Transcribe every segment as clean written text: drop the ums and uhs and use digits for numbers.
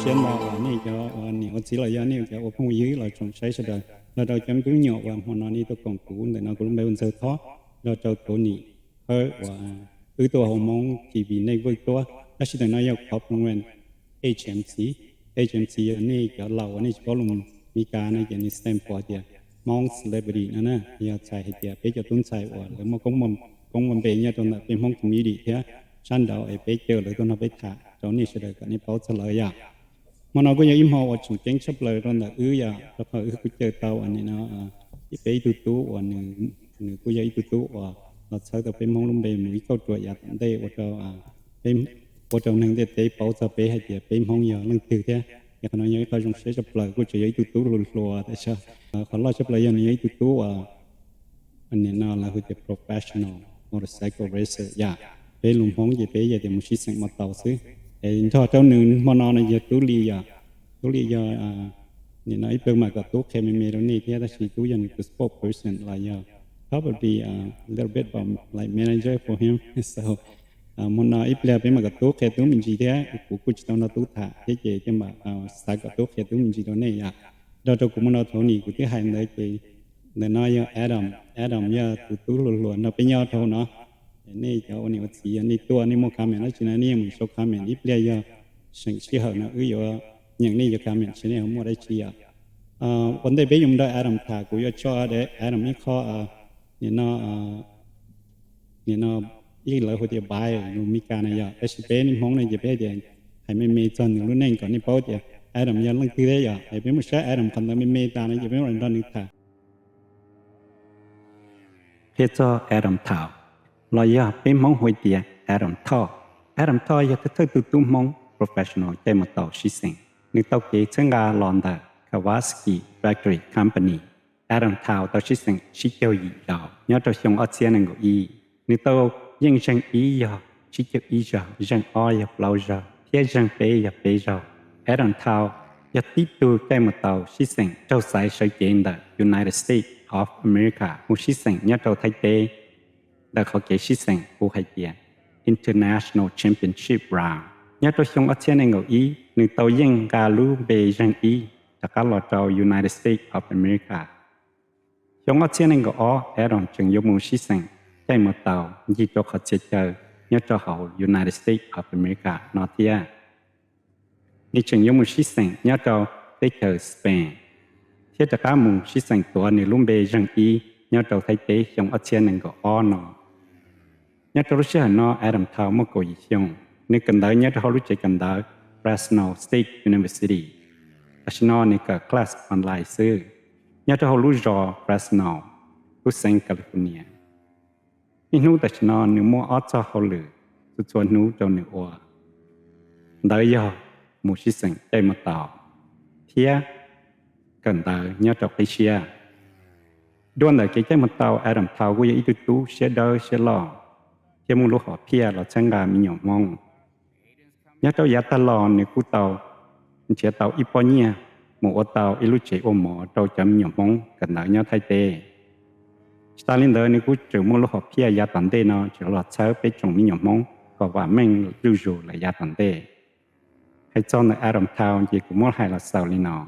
xuyên vào này cho nhiều chỉ là do nhiều cho không dưới là trong sai sẽ đời là đầu chấm cứ nhỏ và họ nói đi tôi còn cũ để nó cũng bây giờ thoát là cho tôi nhỉ hơi và tôi họ mong chỉ vì này với tôi đó chỉ là nói yêu cầu nguyên HMC này cho lầu này có luônมีการในอย่างนี้สเต็มพอเดียมองเซเลบริตี้นั่นนะอยากใช้เดียไปจะต้นใช้ว่าแล้วมันคงมันเป็นอย่างตรงนั้นเป็นห้องมีดีเท่าชั้นดาวไอ้ไปเจอเลยตรงนั้นไปถ่ายตอนนี้เสด็จกันนี่เป้าเฉลยอ่ะมันเอาก็ยังอิ่มหัวจุดเจ๊งชับเลยตอนนั้นอ่ะแล้วพอกูเจอเตาอันนี้เนาะที่ไปตู้ว่าหนึ่งกูยังตู้ว่าเราใช้แต่เป็นห้องลมเบมือเข้าตัวอยากได้ว่าเราเป็นว่าเราหนึ่งได้เป้าจะไปให้เดียเป็นห้องอย่างนั่งตื่นเท่าอยากnói những cái trong sẽ chấp lời của chị ấy tụt lùa tại sao còn lo chấp lời như ấy tụt anh này nó là cái professional motorcycle racer ya bé lùng phóng gì bé giờ thì một chiếc xe mặt tàu xứ thì cho cháu nữ mà nó là giờ tú li giờ này nói bây mà gặp tú khi mình đó này thì ta chỉ tú dần cái spokesperson là giờ probably a little bit of like manager for him so muốn nói ít là bên mà gặp tốt khi tú mình chỉ thế của chỉ tao nó tú thả thế chị cho mà sai gặp tốt khi tú mình chỉ đó này à đó tôi cũng muốn nói thôi nhỉ của thứ hai nữa chị để nói Adam giờ tú luôn nó bên nhau thôi nó này cho anh ấy chỉ anh ấy tua anh ấy mua camera nó chỉ là anh ấy mình số camera ít là giờ sinh chỉ hơn nó giờ những này giờ camera chỉ là mua đây chỉ à vấn đề bây giờ Adam thả của cho để Adam ấy khó nóอีหลายคนที่บายมีการอะไรอย่างเอสเปนี่ห้องในจะเป็นอย่างให้ไม่มีจนรุ่นนี้ก่อนนี่เพราะว่าไอ้ดำยันลังตีได้อย่างไอ้เป็นไม่ใช่ไอ้ดำคนนั้นไม่มีตาเนี่ยจะเป็นวันนั้นนี่ท่าเพื่อจะไอ้ดำเท้าเราอยากเป็นห้องหัวเดียไอ้ดำท่ออยากจะเธอตุ้มห้อง professional ใจมาต่อชิเซงนึกต่อเกี่ยเชิงกาลอนดาคาวาสกิแฟคทอรี่คอมพานีไอ้ดำเท้าต่อชิเซงชิเกียวยีดาวย้อนต่อชงอัดเสียงก็อีนึกต่อnhưng rằng ý giờ chỉ cho ý giờ rằng oi giờ lâu giờ phía rằng bé giờ ở đằng thao giờ tiếp tục cái một tàu xí sinh châu sai sự kiện the United States of America một xí sinh nhất châu Thái Tây đã có cái xí sinh của hai tiền International Championship Round nhất châu trong ở trên anh ngồi ý nâng tàu dân gà lú bề rằng ý đã có lọt châu United States of America trong ở trên anh ngồi ở đằng trường dùng một xí sinh cái một tàu chỉ cho họ chơi chơi nhớ cho họ United States of America nói thiệt đi chừng giống một chiếc xe nhớ cho tới chờ Spain thiết cho cả một chiếc xe tuổi này luôn bề rằng ý nhớ cho thấy tế trong ở trên này có nó nhớ cho lúc trước nó Adam thao một câu gì không nếu cần đợi nhớ cho họ lúc chơi cần đợi Fresno State University nó này cả class online sư nhớ cho họ lúc rõ Fresno lúc San California nhưng nút tại nó nếu mua ớt cho họ lử cho nút cho nửa oa đợi giờ một chiếc xe chạy một tàu thia cần đợi nhớ cho cái xe đoan đợi cái chạy một tàu Adam thao của ít tú xe đợi xe lò khi muốn lúc họ pia là chân gà mình nhỏ mong nhớ cho giá ta lò nếu cú tàu chế tàu ít bao nhiêu một ô tàu ít lúc chạy ôm mỏ trâu chấm nhỏ mong cần đợi nhớ thay tê Stalin đó nếu cứ chịu mua lúc học kia giá tận tê nó chỉ là sáu bé chồng mi nhỏ mông và vợ mình lưu dù là giá tận tê hay cho nó Adam Town chỉ cũng muốn hay là Stalin nó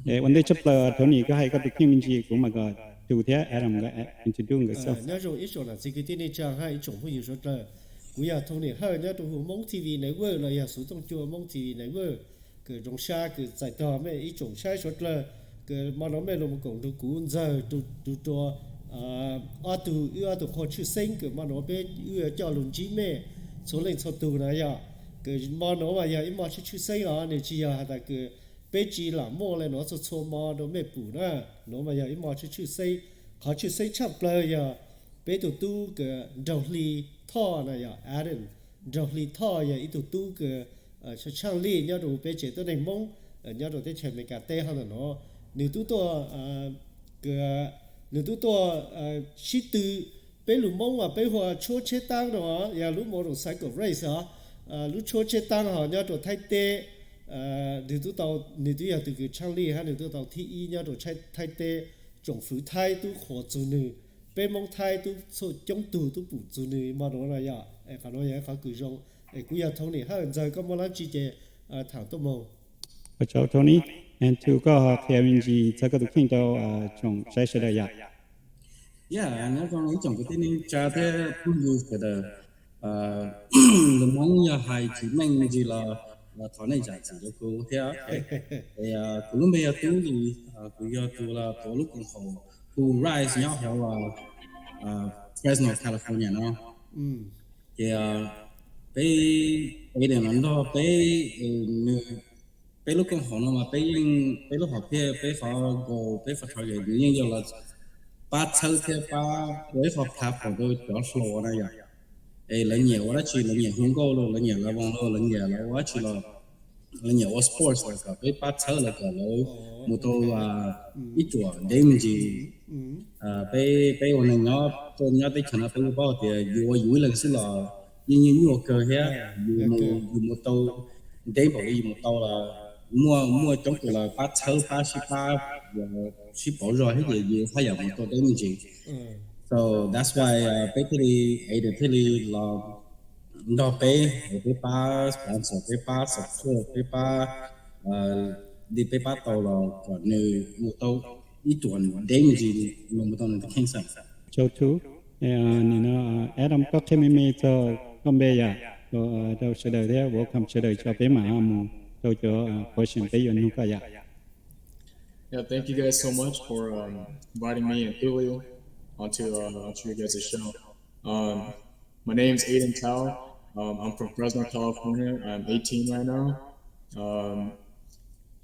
vấn đề chấp là thôi nhỉ cái hay có được kim mình chỉ cũng mà gọi chủ thế Adam cái introduce cái sau 那种一种呢，这个电视上还一种会有说的，古呀同年还有那种蒙 TV 那个了呀，苏东就蒙 TV 那个个种啥个在到咩一种啥说的，个嘛那咩龙共都古在都多阿杜好去生个嘛那边叫龙鸡咩，从那从头那呀，个嘛那嘛呀一嘛去生啊，你只要那个。bé chỉ là mua lên nó cho mua đồ mẹ bù đó nó mà giờ ít mua chứ xây họ chứ xây chắp lời giờ bé tụi tu cái đầu ly thọ này giờ Aaron đầu ly thọ giờ ít tụi tu cái cho trang ly nhớ đồ bé chỉ tới đây mong nhớ đồ tới chơi mấy cái tê hơn là nó nếu tu to cái nếu tu to shit từ bé lũ mong mà bé hòa chúa chế tăng đó giờ lũ mua đồ cycle race à lũ chúa chế tăng họ nhớ đồ thay tê nếu tôi tàu nếu tôi từ cái trang lý hay nếu tôi tàu thi y nhau rồi thay tê trồng phứ thay tôi khó chịu nữa bên mong thay tôi số chống từ tôi bù chịu nữa mà đó là ya cái đó yaเขาcứ rong cũng ya thông này hay giờ có một lần chỉ để thằng tôi mong và cháu Tony and to có Kevin gì chắc có được kinh đâu trong sai sai đấy ya Yeah, nó còn ý chồng cái tên cha thế cũng như cái đó lúc mong nhà hai chỉ mình gì là thọ này giải chỉ cho cô thế thì cô lúc bây giờ tú thì cô giờ tú là tổ lúc còn hồ cô rise nhau theo Fresno California nó thì bây giờ nó đó bây lúc còn hồ nó mà bây lúc học kia bây phải go bây phải chơi cái như là ba thâu theo ba với học tháp của tôi cho slow này vậy là nhiều đó chỉ là nhiều không có luôn là nhiều là vòng luôn là nhiều là quá chỉ là nhiều sports là cả với ba thâu là cả lối mô tô ít chỗ để mình chỉ bây giờ này nó tôi nhớ tới chuyện là tôi bảo thì vui lần xưa là như cơ hết dù mô tô để bảo gì mô tô là mua trong cái là ba thâu ba ship ba ship bảo rồi hết gì phải giờ mô tô để mình chỉ so that's why basically really là nó bé ba sponsor bé ba support bé ba đi bé ba tàu là còn như một tàu ít tuần đến gì mà một tàu này khen sẵn cháu chú Adam có thêm mấy cho con bé ya rồi đâu sẽ đợi thế welcome sẽ đợi cho bé mà mù đâu cho question bé yon nuka ya Yeah, thank you guys so much for inviting me and Julio onto your guys' show. My name's Aiden Tao. I'm from Fresno, California. I'm 18 right now.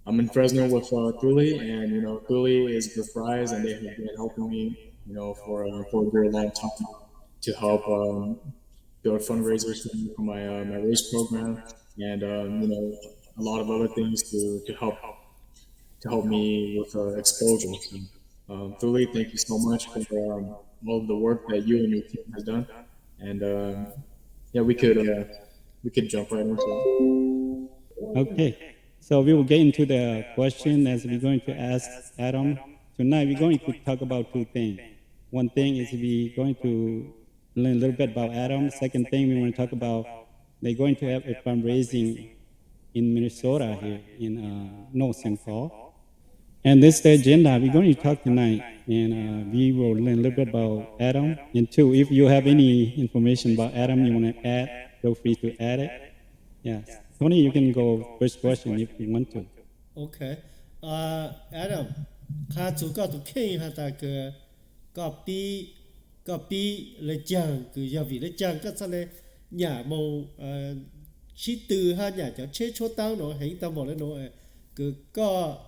I'm in Fresno with Thule, and Thule is with Fries, and they have been helping me, for a very long time to help build fundraisers for my race program, and a lot of other things to help me with exposure. So, Thule, thank you so much for all of the work that you and your team has done, and yeah, we could jump right into it. Okay, so we will get into the question as we're going to ask Adam. Tonight we're going to talk about two things. One thing is we're going to learn a little bit about Adam. Second thing we want to talk about, they're going to have a fundraising in Minnesota here in North St. Paul. And this is the agenda. We're going to talk tonight, and we will learn a little bit about Adam. And two, if you have any information about Adam you want to add, feel free to add it. Yes. Tony, you can go first question if you want to. Okay. Adam, 他主要都看一下那个个比来讲，个要为来讲个啥嘞？nhà màu chỉ từ ha nhà cho chế số tăng nó hình ta bảo lên nó cứ có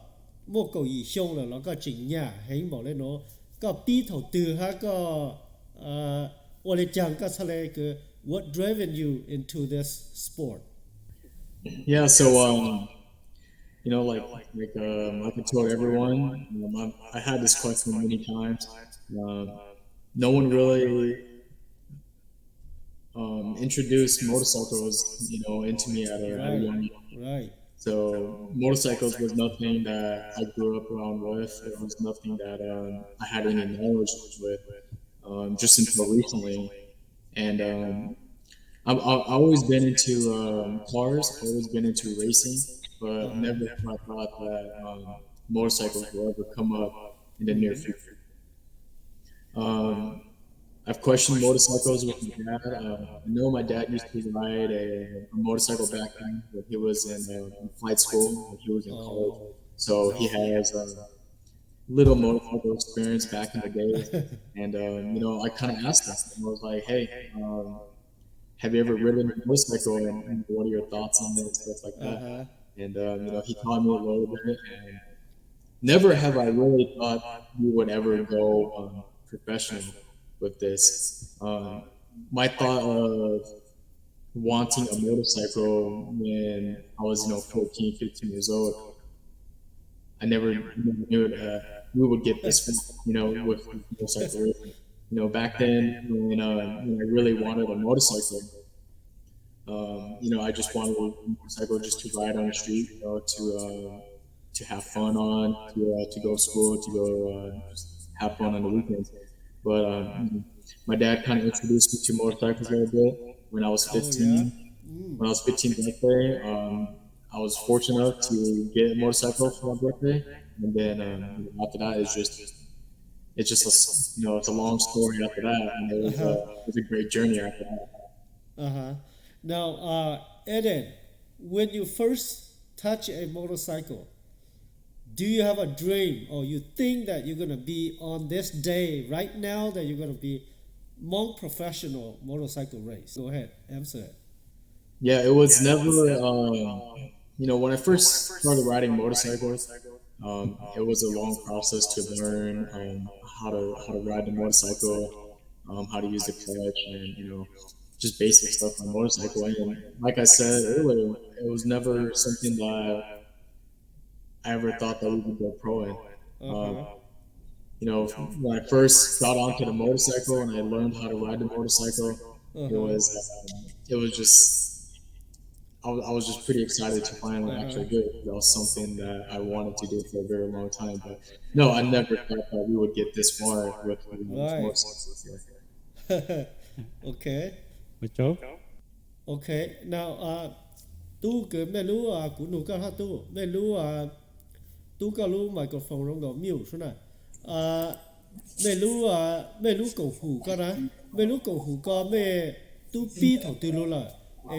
một cầu ý xong là nó có chỉnh nhà hình bảo lên nó có bí thầu từ ha có ở đây chẳng có sao lại cái what driven you into this sport? Yeah, so like I told everyone, I had this question many times. No one really introduced motorcycles, into me at a young age. Right. So motorcycles was nothing that I grew up around with. It was nothing that I had any knowledge with, just until recently. And I've always been into cars, always been into racing, but never thought that motorcycles will ever come up in the near future. I've questioned motorcycles with my dad. I know my dad used to ride a motorcycle back then when he was in flight school, when he was in college. So he has little motorcycle experience back in the day. And, I kind of asked him, I was like, hey, have you ever ridden a motorcycle and what are your thoughts on it and stuff like that? And, he taught me a little bit. And never have I really thought we would ever go professional with this. My thought of wanting a motorcycle when I was, 14, 15 years old, I never knew we would get this, with motorcycle racing. Back then when I really wanted a motorcycle, I just wanted a motorcycle just to ride on the street, to have fun on, to go to school, to go have fun on the weekends. But my dad kind of introduced me to motorcycles a little bit when I was 15. When I was 15 birthday, I was fortunate enough to get a motorcycle for my birthday, and then after that, it's a long story after that, and it was a great journey after that. Now, Eden, when you first touch a motorcycle, do you have a dream or you think that you're going to be on this day right now that you're going to be Hmong professional motorcycle race? Go ahead, answer it. Yeah, it was never, when I first started riding motorcycles, it was a long process to learn how to ride the motorcycle, how to use the clutch, and, just basic stuff on motorcycle. And like I said earlier, it was never something that I ever thought that we would go pro in. When I first got onto the motorcycle and I learned how to ride the motorcycle, it was just, I was just pretty excited to finally actually do it. That was something that I wanted to do for a very long time. But no, I never thought that we would get this far with motorcycles. Okay. Betul. Okay. Now, ตู้เกิดไม่รู้กูหนูก็ถ้าตู้ไม่รู้ตู้ก็รู้ไมโครโฟนร้องกับมิวใช่ไหมไม่รู้กงหูก็นะไม่รู้กงหูก็ไม่ตู้ปีถอดตู้รู้ละ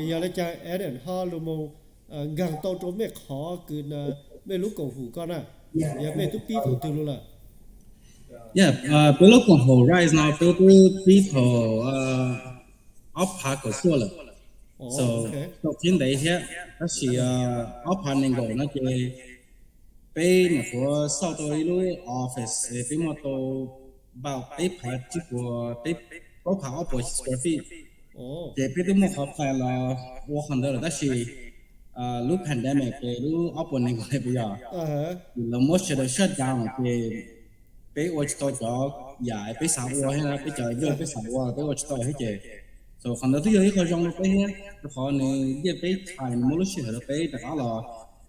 อย่าเลยจะแอดเดนฮาลูมงกังโตโตไม่ขอกินไม่รู้กงหูก็นะอย่าไม่ตู้ปีถอดตู้รู้ละ Yeah, below Congo right now, people off park or solar. So in the here, actually, off parking go na je pay na for South Olu office. If you want to about pay part for pay go park up square feet. Je pay the more high la 100. Actually, look pandemic, look opening go every year. The most of the shutdown. Bé watch tôi cho giải bé sáu hoa hay là bé trời vô bé sáu hoa bé watch tôi hết chứ, so phần đó thứ gì có trong bé hết, họ này giờ bé thay một lúc xíu rồi bé đã là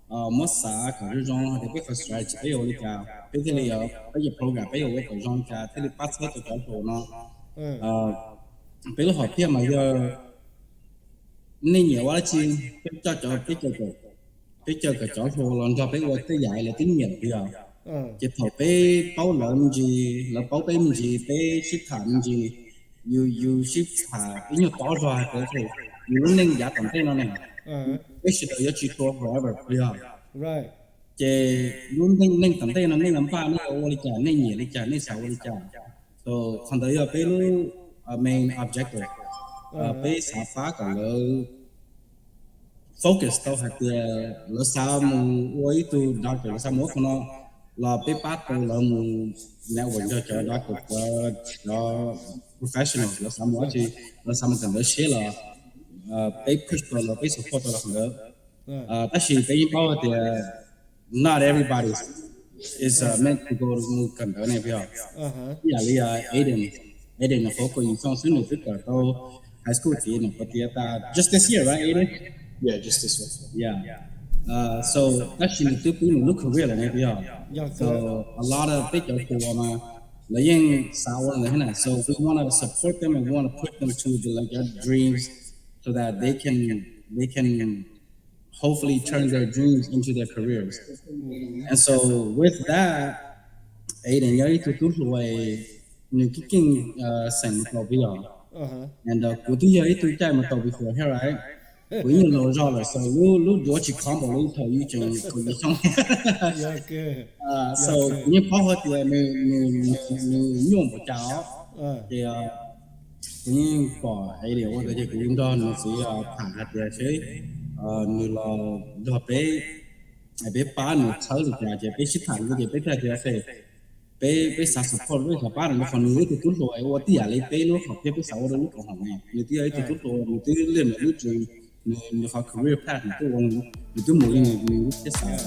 mất xã cả cái trong thì bé phải stretch bé vô đi cả, bé thì là bây giờ program bé vô cái trong cả thì là pass hết cho chỗ nó, bé lúc học thêm mà giờ nên nhiều quá chi bé cho bé chơi cái chỗ chỗ lần cho bé vô tới giải là tiếng Nhật bây giờ. Chỉ thầu bé bao lần gì là bao bé mình gì bé ship thẳng gì you ship thả ít nhiều tỏ ra cái thì you nên giá tầm tên nó này bé ship ở chỉ tour forever bây giờ right chỉ luôn nên tầm tên nó nên làm pha nên ô đi trả nên nhỉ đi trả nên sáu đi trả so phần đấy là bé luôn main objective bé xả phá cả là focus tao hạt là sao mu ôi tu doctor là sao mua của nó là bé bắt tôi là một network cho đó của cho professional là sao mọi gì là sao mình cần phải share là bé push tôi là bé support tôi là không được tất nhiên bé bao thì not everybody is meant to go to cần đó này bây giờ là Aiden là phố của những trong số người tất cả tôi high school thì nó có tiết ta just this year right Aiden yeah just this year yeah so actually the people look career này bây giờ so a lot of big people mà là những sao là thế này so we want to support them and we want to put them to the like their dreams so that they can hopefully turn their dreams into their careers. And so with that, Aiden, you to do away new kicking same and good year to time before here, right? We know so you do what you come on to you can so you power to new young thì cũng có hay điều cái gì cũng đó nó sẽ phản hạt về chứ như là do bé ba nó chơi được là chỉ bé xích thẳng cái gì bé thay thế bé sát sập con với cả ba nó còn người thì tốt rồi ở tí lấy bé nó học bé sáu đó nó còn học này người tí ấy thì tốt rồi người tí lên là nước rồi người học career path người tí mỗi người cái sao